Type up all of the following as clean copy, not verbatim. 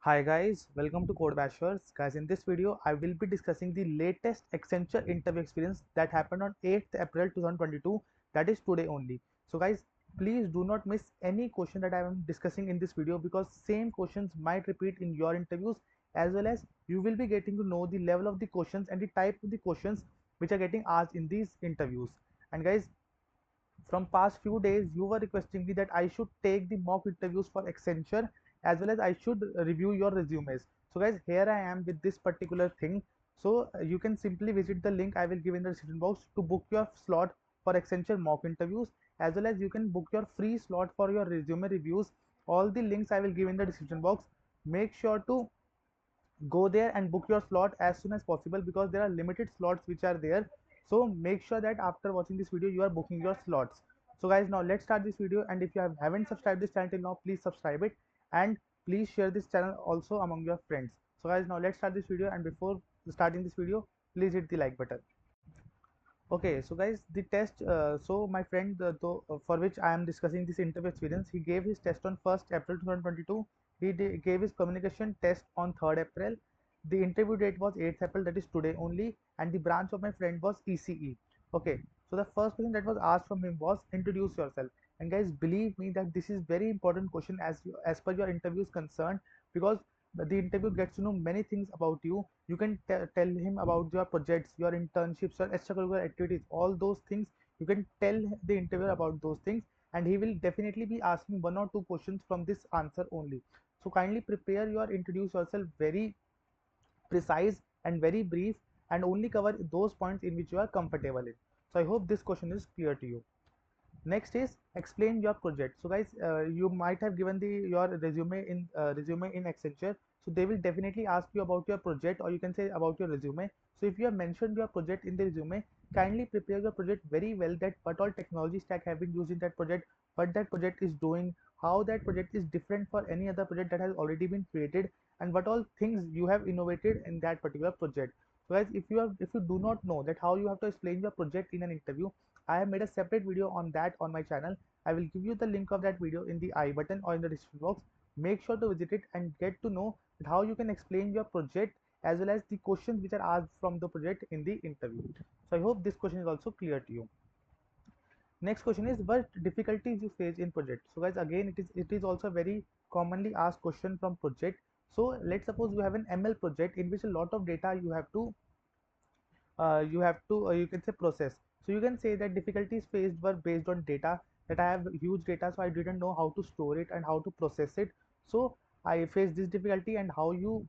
Hi guys, welcome to Code Bashers. Guys, in this video, I will be discussing the latest Accenture interview experience that happened on 8th April 2022, that is today only. So guys, please do not miss any question that I am discussing in this video because same questions might repeat in your interviews, as well as you will be getting to know the level of the questions and the type of the questions which are getting asked in these interviews. And guys, from past few days you were requesting me that I should take the mock interviews for Accenture, as well as I should review your resumes. So guys, here I am with this particular thing. So you can simply visit the link I will give in the description box to book your slot for Accenture mock interviews, as well as you can book your free slot for your resume reviews. All the links I will give in the description box. Make sure to go there and book your slot as soon as possible because there are limited slots which are there. So make sure that after watching this video you are booking your slots. So guys, now let's start this video, and if you haven't subscribed this channel till now, please subscribe it, and please share this channel also among your friends. So guys, now let's start this video, and before starting this video, please hit the like button. Okay, so guys, the test. So my friend, for which I am discussing this interview experience, he gave his test on 1st April 2022. He gave his communication test on 3rd April. The interview date was 8th April, that is today only, and the branch of my friend was ECE. Okay, so the first question that was asked from him was introduce yourself. And guys, believe me that this is very important question as per your interview is concerned, because the interview gets to know many things about you. You can tell him about your projects, your internships, your extracurricular activities, all those things. You can tell the interviewer about those things, and he will definitely be asking one or two questions from this answer only. So kindly prepare your introduce yourself very precise and very brief, and only cover those points in which you are comfortable in. So I hope this question is clear to you. Next is explain your project. So guys, you might have given your resume in Accenture, so they will definitely ask you about your project, or you can say about your resume. So if you have mentioned your project in the resume, kindly prepare your project very well, that what all technology stack have been used in that project, what that project is doing, how that project is different for any other project that has already been created, and what all things you have innovated in that particular project. So guys, if you do not know that how you have to explain your project in an interview, I have made a separate video on that on my channel. I will give you the link of that video in the I button or in the description box. Make sure to visit it and get to know how you can explain your project, as well as the questions which are asked from the project in the interview. So I hope this question is also clear to you. Next question is what difficulties you face in project. So guys, again, it is also a very commonly asked question from project. So let's suppose you have an ML project in which a lot of data you can say process. So you can say that difficulties faced were based on data, that I have huge data, so I didn't know how to store it and how to process it. So I faced this difficulty, and how you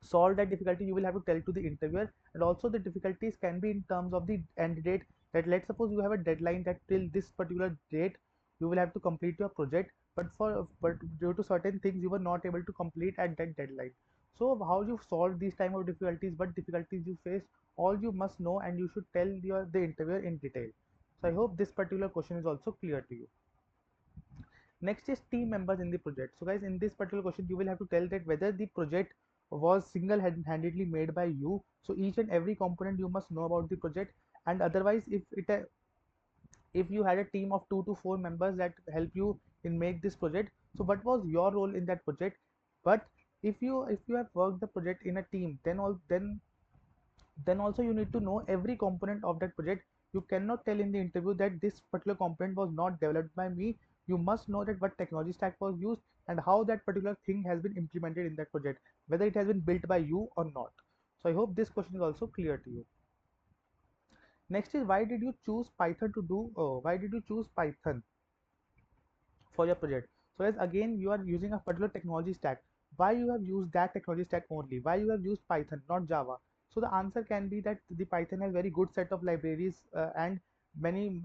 solve that difficulty you will have to tell to the interviewer. And also the difficulties can be in terms of the end date, that let's suppose you have a deadline that till this particular date you will have to complete your project, but due to certain things you were not able to complete at that deadline. So how you solve these type of difficulties, what difficulties you face, all you must know, and you should tell the interviewer in detail. So I hope this particular question is also clear to you. Next is team members in the project. So guys, in this particular question you will have to tell that whether the project was single-handedly made by you. So each and every component you must know about the project, and otherwise if you had a team of 2 to 4 members that help you in make this project, so what was your role in that project. But if you have worked the project in a team, then also you need to know every component of that project. You cannot tell in the interview that this particular component was not developed by me. You must know that what technology stack was used and how that particular thing has been implemented in that project, whether it has been built by you or not. So I hope this question is also clear to you. Next is why did you choose Python for your project. So as again you are using a particular technology stack, why you have used that technology stack only, why you have used Python, not Java. So the answer can be that the Python has very good set of libraries, and many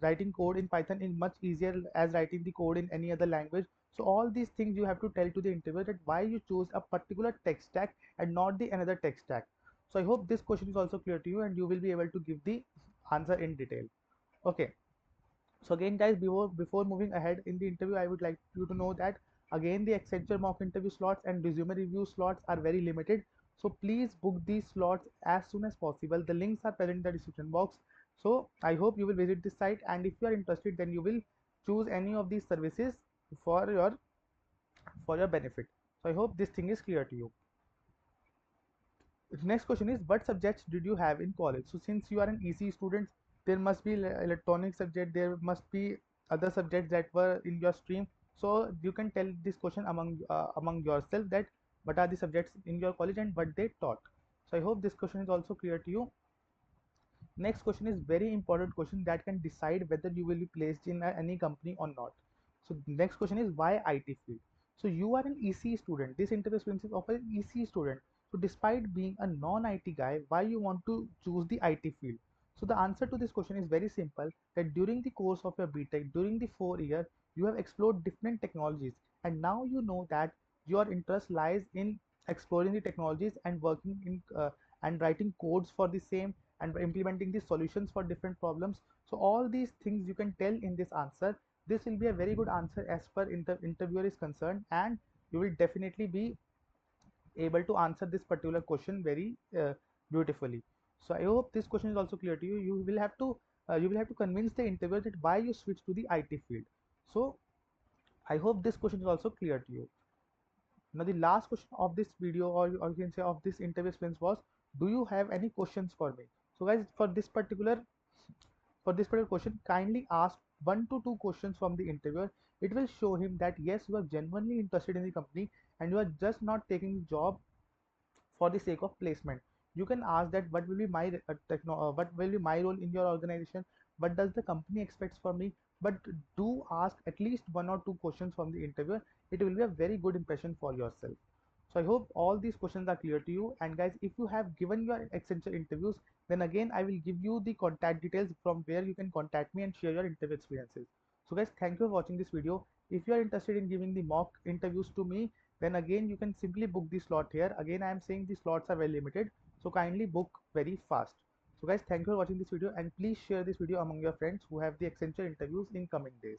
writing code in Python is much easier as writing the code in any other language. So all these things you have to tell to the interviewer, that why you choose a particular tech stack and not the another tech stack. So I hope this question is also clear to you, and you will be able to give the answer in detail. Okay, so again guys, before moving ahead in the interview, I would like you to know that again the Accenture mock interview slots and resume review slots are very limited. So please book these slots as soon as possible. The links are present in the description box. So I hope you will visit this site, and if you are interested, then you will choose any of these services for your benefit. So I hope this thing is clear to you. The next question is, what subjects did you have in college? So since you are an ECE student, there must be electronic subject, there must be other subjects that were in your stream. So you can tell this question among yourself, that what are the subjects in your college and what they taught. So I hope this question is also clear to you. Next question is very important question that can decide whether you will be placed in any company or not. So next question is, why IT field? So you are an ECE student. This interview experience is of an ECE student. So despite being a non-IT guy, why you want to choose the IT field? So the answer to this question is very simple, that during the course of your BTech, during the 4 year, you have explored different technologies, and now you know that your interest lies in exploring the technologies and working in and writing codes for the same, and implementing the solutions for different problems. So all these things you can tell in this answer. This will be a very good answer as per interviewer is concerned, and you will definitely be able to answer this particular question very beautifully. So I hope this question is also clear to you. You will have to convince the interviewer that why you switch to the IT field. So I hope this question is also clear to you. Now the last question of this video, or you can say of this interview experience, was, do you have any questions for me? So guys, for this particular question, kindly ask 1 to 2 questions from the interviewer. It will show him that yes, you are genuinely interested in the company, and you are just not taking the job for the sake of placement. You can ask that what will be my what will be my role in your organization, what does the company expects from me. But do ask at least 1 or 2 questions from the interviewer. It will be a very good impression for yourself. So I hope all these questions are clear to you. And guys, if you have given your Accenture interviews, then again I will give you the contact details from where you can contact me and share your interview experiences. So guys, thank you for watching this video. If you are interested in giving the mock interviews to me, then again you can simply book the slot here. Again, I am saying the slots are very limited, so kindly book very fast. So guys, thank you for watching this video, and please share this video among your friends who have the Accenture interviews in coming days.